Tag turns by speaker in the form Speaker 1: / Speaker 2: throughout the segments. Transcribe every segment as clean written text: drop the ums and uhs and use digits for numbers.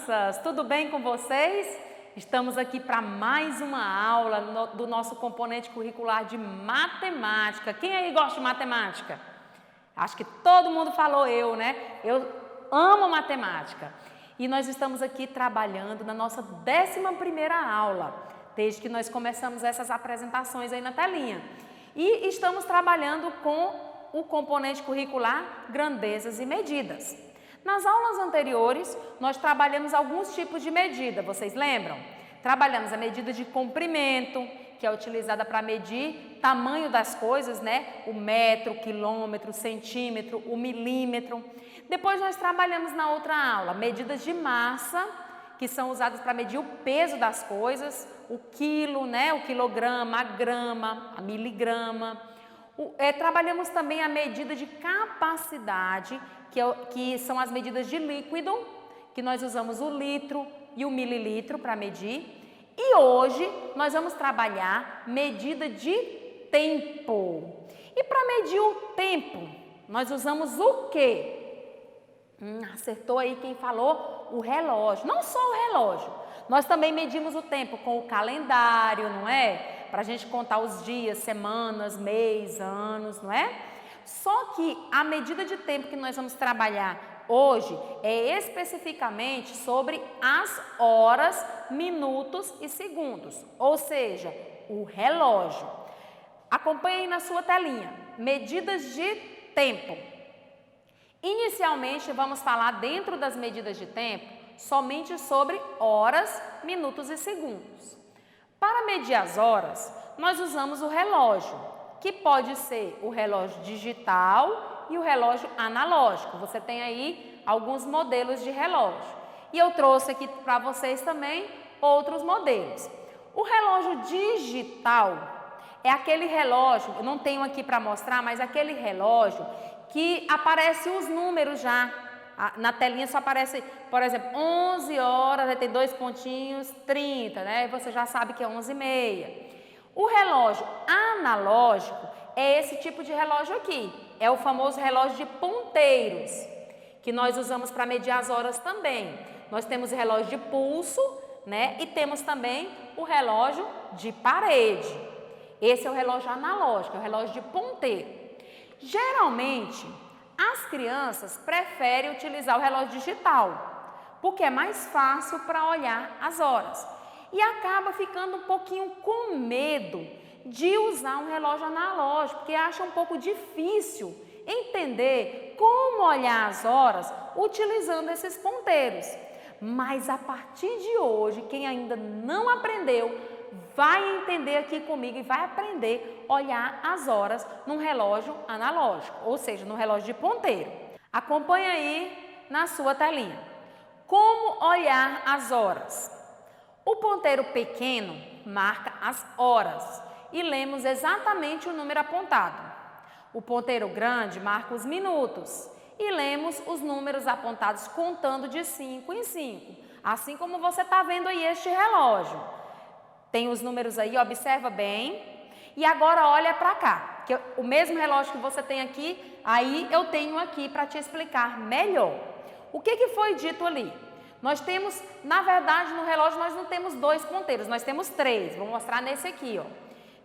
Speaker 1: crianças! Tudo bem com vocês? Estamos aqui para mais uma aula do nosso componente curricular de matemática. Quem aí gosta de matemática? Acho que todo mundo falou eu, né? Eu amo matemática. E nós estamos aqui trabalhando na nossa 11ª aula, desde que nós começamos essas apresentações aí na telinha. E estamos trabalhando com o componente curricular grandezas e medidas. Nas aulas anteriores, nós trabalhamos alguns tipos de medida, vocês lembram? Trabalhamos a medida de comprimento, que é utilizada para medir tamanho das coisas, né? O metro, o quilômetro, o centímetro, o milímetro. Depois nós trabalhamos na outra aula, medidas de massa, que são usadas para medir o peso das coisas, o quilo, né? O quilograma, a grama, a miligrama. Trabalhamos também a medida de capacidade, que são as medidas de líquido, que nós usamos o litro e o mililitro para medir. E hoje nós vamos trabalhar medida de tempo. E para medir o tempo, nós usamos o quê? Acertou aí quem falou? O relógio. Não só o relógio, nós também medimos o tempo com o calendário, não é? Para a gente contar os dias, semanas, mês, anos, não é? Só que a medida de tempo que nós vamos trabalhar hoje é especificamente sobre as horas, minutos e segundos, ou seja, o relógio. Acompanhe aí na sua telinha, medidas de tempo. Inicialmente vamos falar dentro das medidas de tempo somente sobre horas, minutos e segundos. Para medir as horas, nós usamos o relógio, que pode ser o relógio digital e o relógio analógico. Você tem aí alguns modelos de relógio. E eu trouxe aqui para vocês também outros modelos. O relógio digital é aquele relógio, eu não tenho aqui para mostrar, mas aquele relógio que aparece os números já. Na telinha só aparece, por exemplo, 11 horas, aí tem 2 pontinhos, 30, né? Você já sabe que é 11h30. O relógio analógico é esse tipo de relógio aqui. É o famoso relógio de ponteiros, que nós usamos para medir as horas também. Nós temos o relógio de pulso, né? E temos também o relógio de parede. Esse é o relógio analógico, é o relógio de ponteiro. Geralmente, as crianças preferem utilizar o relógio digital, porque é mais fácil para olhar as horas. E acaba ficando um pouquinho com medo de usar um relógio analógico, porque acha um pouco difícil entender como olhar as horas utilizando esses ponteiros. Mas a partir de hoje, quem ainda não aprendeu, vai entender aqui comigo e vai aprender a olhar as horas num relógio analógico, ou seja, num relógio de ponteiro. Acompanhe aí na sua telinha. Como olhar as horas? O ponteiro pequeno marca as horas e lemos exatamente o número apontado. O ponteiro grande marca os minutos e lemos os números apontados contando de 5 em 5, assim como você está vendo aí este relógio. Tem os números aí, observa bem. E agora olha para cá, que o mesmo relógio que você tem aqui, aí eu tenho aqui para te explicar melhor. O que foi dito ali? Nós temos, na verdade, no relógio nós não temos 2 ponteiros, nós temos 3. Vou mostrar nesse aqui, ó,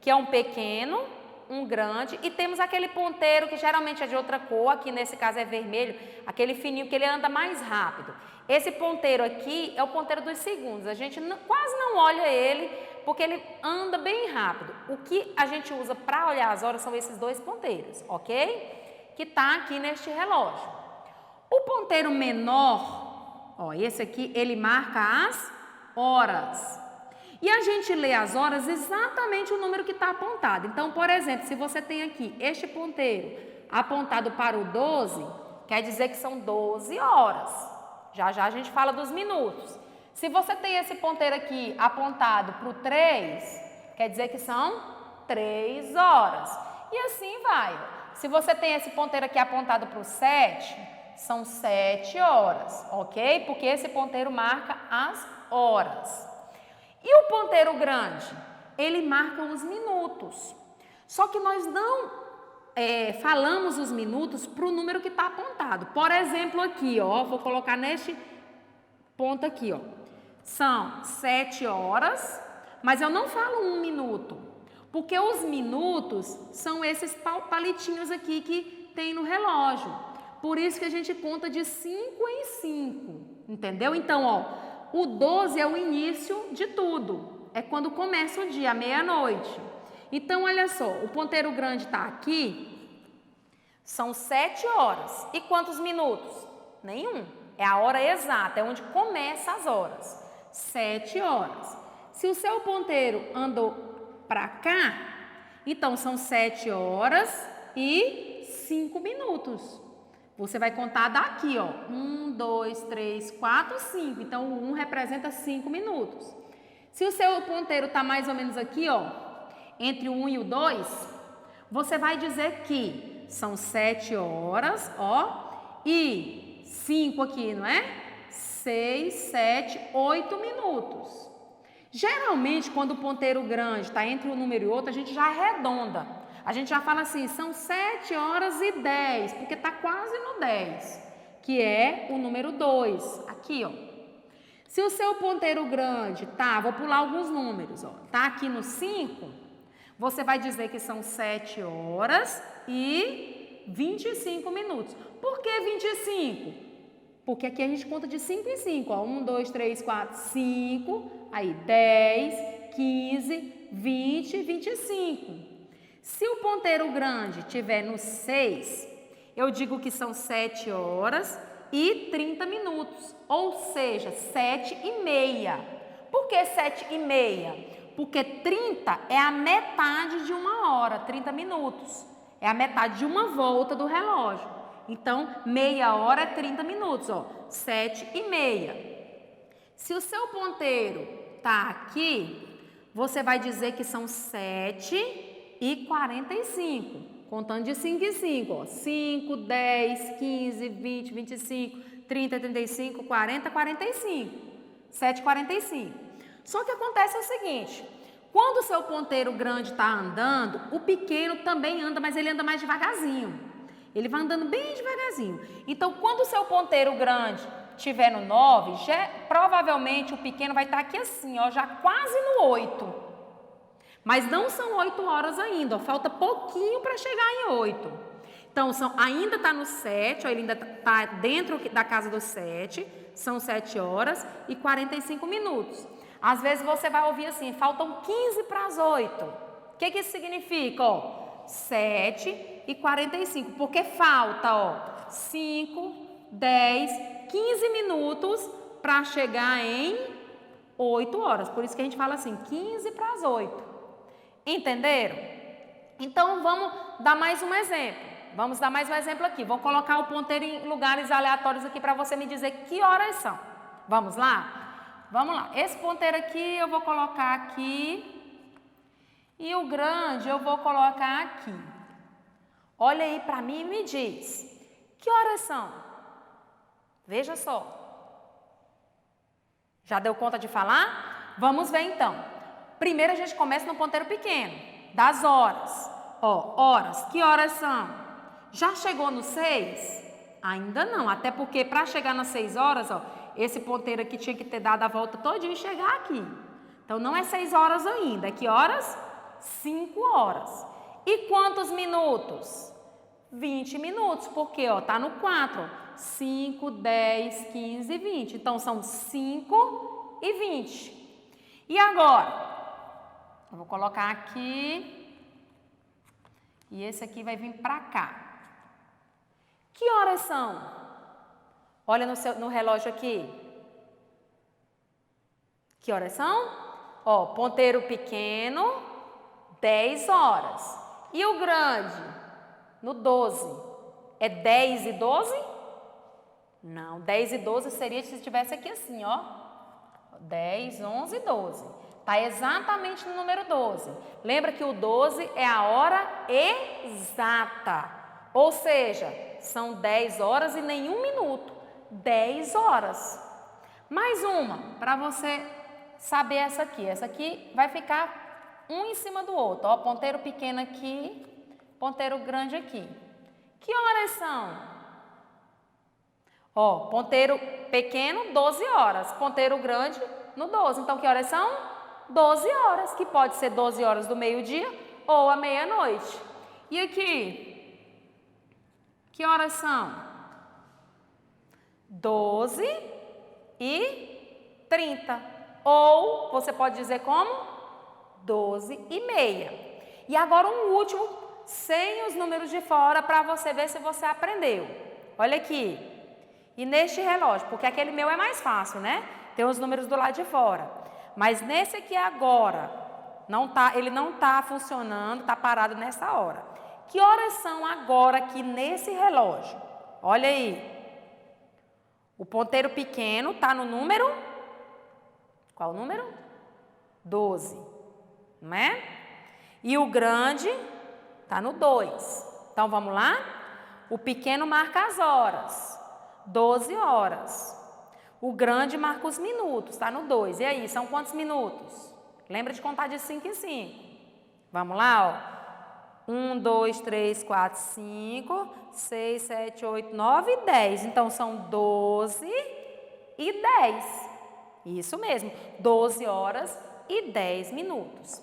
Speaker 1: que é um pequeno, um grande, e temos aquele ponteiro que geralmente é de outra cor, aqui nesse caso é vermelho, aquele fininho que ele anda mais rápido. Esse ponteiro aqui é o ponteiro dos segundos, a gente quase não olha ele, porque ele anda bem rápido. O que a gente usa para olhar as horas são esses 2 ponteiros, ok? Que está aqui neste relógio. O ponteiro menor, ó, esse aqui, ele marca as horas. E a gente lê as horas exatamente o número que está apontado. Então, por exemplo, se você tem aqui este ponteiro apontado para o 12, quer dizer que são 12 horas. Já já a gente fala dos minutos. Se você tem esse ponteiro aqui apontado para o 3, quer dizer que são 3 horas. E assim vai. Se você tem esse ponteiro aqui apontado para o 7, são 7 horas, ok? Porque esse ponteiro marca as horas. E o ponteiro grande? Ele marca os minutos. Só que nós não falamos os minutos para o número que está apontado. Por exemplo, aqui, ó, vou colocar neste ponto aqui, ó. São 7 horas, mas eu não falo 1 minuto, porque os minutos são esses palitinhos aqui que tem no relógio. Por isso que a gente conta de 5 em 5, entendeu? Então, ó, o 12 é o início de tudo, é quando começa o dia, meia-noite. Então, olha só, o ponteiro grande está aqui, são 7 horas. E quantos minutos? Nenhum. É a hora exata, é onde começa as horas. 7 horas. Se o seu ponteiro andou para cá, então são 7 horas e 5 minutos. Você vai contar daqui, ó. 1, 2, 3, 4, 5. Então, o 1 representa 5 minutos. Se o seu ponteiro está mais ou menos aqui, ó, entre o 1 e o 2, você vai dizer que são 7 horas, ó, e 5 aqui, não é? 6, 7, 8 minutos. Geralmente, quando o ponteiro grande está entre um número e outro, a gente já arredonda. A gente já fala assim, são 7 horas e 10, porque está quase no 10, que é o número 2. Aqui, ó. Se o seu ponteiro grande tá, vou pular alguns números, ó, tá aqui no 5, você vai dizer que são 7 horas e 25 minutos. Por que 25? Porque aqui a gente conta de 5 em 5, ó. 1, 2, 3, 4, 5, aí 10, 15, 20, 25. Se o ponteiro grande estiver no 6, eu digo que são 7 horas e 30 minutos, ou seja, 7h30. Por que 7h30? Porque 30 é a metade de 1 hora, 30 minutos. É a metade de uma volta do relógio. Então, meia hora é 30 minutos, ó, 7h30. Se o seu ponteiro tá aqui, você vai dizer que são 7h45. Contando de 5 em 5, ó. 5, 10, 15, 20, 25, 30, 35, 40, 45. 7h45. Só que acontece o seguinte, quando o seu ponteiro grande está andando, o pequeno também anda, mas ele anda mais devagarzinho. Ele vai andando bem devagarzinho. Então, quando o seu ponteiro grande estiver no 9, provavelmente o pequeno vai estar aqui assim, ó, já quase no 8. Mas não são 8 horas ainda, ó, falta pouquinho para chegar em 8. Então, ainda está no 7, ó, ele ainda está dentro da casa dos 7, são 7 horas e 45 minutos. Às vezes você vai ouvir assim, faltam 15 para as 8. O que isso significa? Ó, 7h45, porque falta, ó, 5, 10, 15 minutos para chegar em 8 horas. Por isso que a gente fala assim, 15 para as 8. Entenderam? Então, vamos dar mais um exemplo. Vamos dar mais um exemplo aqui. Vou colocar o ponteiro em lugares aleatórios aqui para você me dizer que horas são. Vamos lá? Vamos lá. Esse ponteiro aqui eu vou colocar aqui. E o grande eu vou colocar aqui. Olha aí para mim e me diz. Que horas são? Veja só. Já deu conta de falar? Vamos ver então. Primeiro a gente começa no ponteiro pequeno, das horas. Ó, horas. Que horas são? Já chegou no 6? Ainda não, até porque para chegar nas 6 horas, ó, esse ponteiro aqui tinha que ter dado a volta todinha e chegar aqui. Então não é 6 horas ainda, é que horas? 5 horas. E quantos minutos? 20 minutos, porque ó, tá no 4. 5, 10, 15, 20. Então são 5 e 20. E agora? Eu vou colocar aqui e esse aqui vai vir para cá. Que horas são? Olha no relógio aqui. Que horas são? Ó, ponteiro pequeno, 10 horas. E o grande? No 12. É 10 e 12? Não, 10 e 12 seria se estivesse aqui assim, ó. 10, 11 e 12. Está exatamente no número 12. Lembra que o 12 é a hora exata. Ou seja, são 10 horas e nenhum minuto. 10 horas. Mais uma, para você saber essa aqui. Essa aqui vai ficar um em cima do outro. Ó, ponteiro pequeno aqui, ponteiro grande aqui. Que horas são? Ó, ponteiro pequeno, 12 horas. Ponteiro grande, no 12. Então, que horas são? 12 horas, que pode ser 12 horas do meio-dia ou à meia-noite. E aqui? Que horas são? 12h30. Ou, você pode dizer como? 12h30. E agora um último, sem os números de fora, para você ver se você aprendeu. Olha aqui. E neste relógio, porque aquele meu é mais fácil, né? Tem os números do lado de fora. Mas nesse aqui agora, ele não está funcionando, está parado nessa hora. Que horas são agora aqui nesse relógio? Olha aí. O ponteiro pequeno está no número? Qual o número? 12. Não é? E o grande está no 2. Então, vamos lá? O pequeno marca as horas. 12 horas. O grande marca os minutos, está no 2. E aí, são quantos minutos? Lembra de contar de 5 em 5. Vamos lá, ó. 1, 2, 3, 4, 5, 6, 7, 8, 9 e 10. Então, são 12 e 10. Isso mesmo, 12 horas e 10 minutos.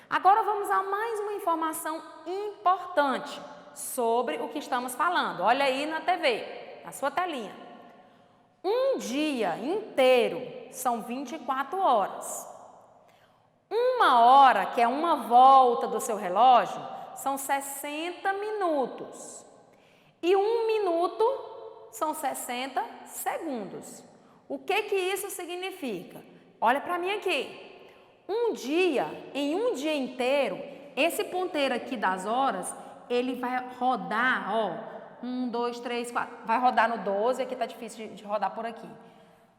Speaker 1: Agora, vamos a mais uma informação importante sobre o que estamos falando. Olha aí na TV, na sua telinha. Um dia inteiro são 24 horas. Uma hora, que é uma volta do seu relógio, são 60 minutos. E um minuto são 60 segundos. O que isso significa? Olha para mim aqui. Em um dia inteiro, esse ponteiro aqui das horas, ele vai rodar, ó. 1, 2, 3, 4. Vai rodar no 12, aqui tá difícil de rodar por aqui.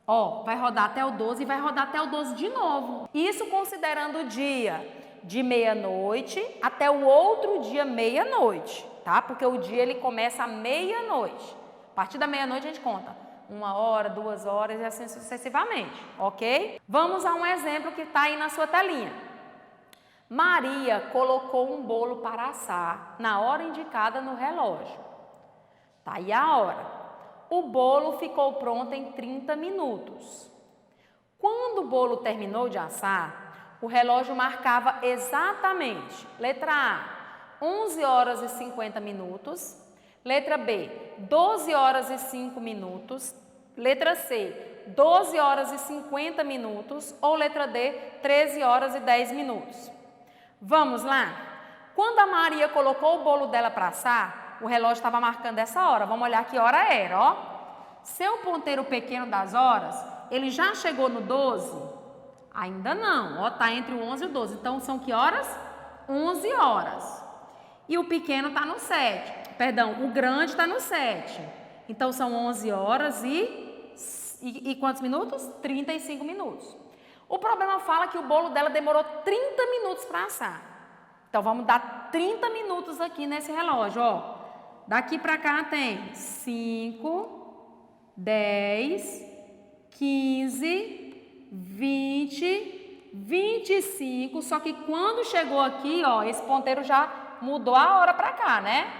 Speaker 1: Ó, vai rodar até o 12 e vai rodar até o 12 de novo. Isso considerando o dia de meia-noite até o outro dia meia-noite, tá? Porque o dia ele começa à meia-noite. A partir da meia-noite a gente conta 1 hora, 2 horas e assim sucessivamente, ok? Vamos a um exemplo que tá aí na sua telinha. Maria colocou um bolo para assar na hora indicada no relógio. Tá aí a hora. O bolo ficou pronto em 30 minutos. Quando o bolo terminou de assar, o relógio marcava exatamente, letra A, 11 horas e 50 minutos, letra B, 12 horas e 5 minutos, letra C, 12 horas e 50 minutos ou letra D, 13 horas e 10 minutos. Vamos lá? Quando a Maria colocou o bolo dela para assar, o relógio estava marcando essa hora. Vamos olhar que hora era, ó. Seu ponteiro pequeno das horas, ele já chegou no 12? Ainda não, ó, tá entre o 11 e o 12. Então, são que horas? 11 horas. E o pequeno está no 7. Perdão, o grande está no 7. Então, são 11 horas e quantos minutos? 35 minutos. O problema fala que o bolo dela demorou 30 minutos para assar. Então, vamos dar 30 minutos aqui nesse relógio, ó. Daqui para cá tem 5, 10, 15, 20, 25. Só que quando chegou aqui, ó, esse ponteiro já mudou a hora para cá, né?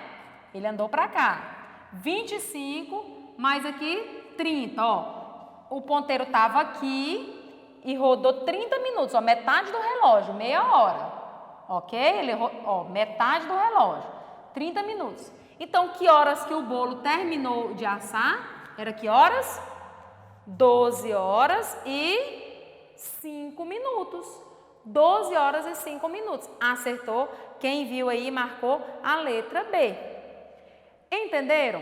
Speaker 1: Ele andou para cá. 25, mais aqui 30, ó. O ponteiro estava aqui e rodou 30 minutos, ó, metade do relógio, meia hora. Ok? Ó, metade do relógio, 30 minutos. Então, que horas que o bolo terminou de assar? Era que horas? 12 horas e 5 minutos. 12 horas e 5 minutos. Acertou. Quem viu aí marcou a letra B. Entenderam?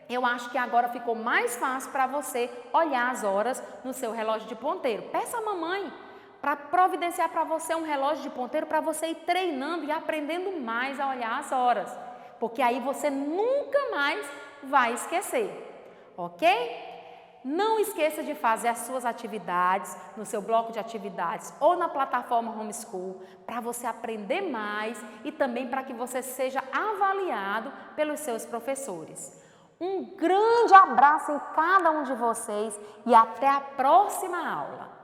Speaker 1: Eu acho que agora ficou mais fácil para você olhar as horas no seu relógio de ponteiro. Peça a mamãe para providenciar para você um relógio de ponteiro para você ir treinando e aprendendo mais a olhar as horas. Porque aí você nunca mais vai esquecer, ok? Não esqueça de fazer as suas atividades no seu bloco de atividades ou na plataforma Homeschool para você aprender mais e também para que você seja avaliado pelos seus professores. Um grande abraço em cada um de vocês e até a próxima aula!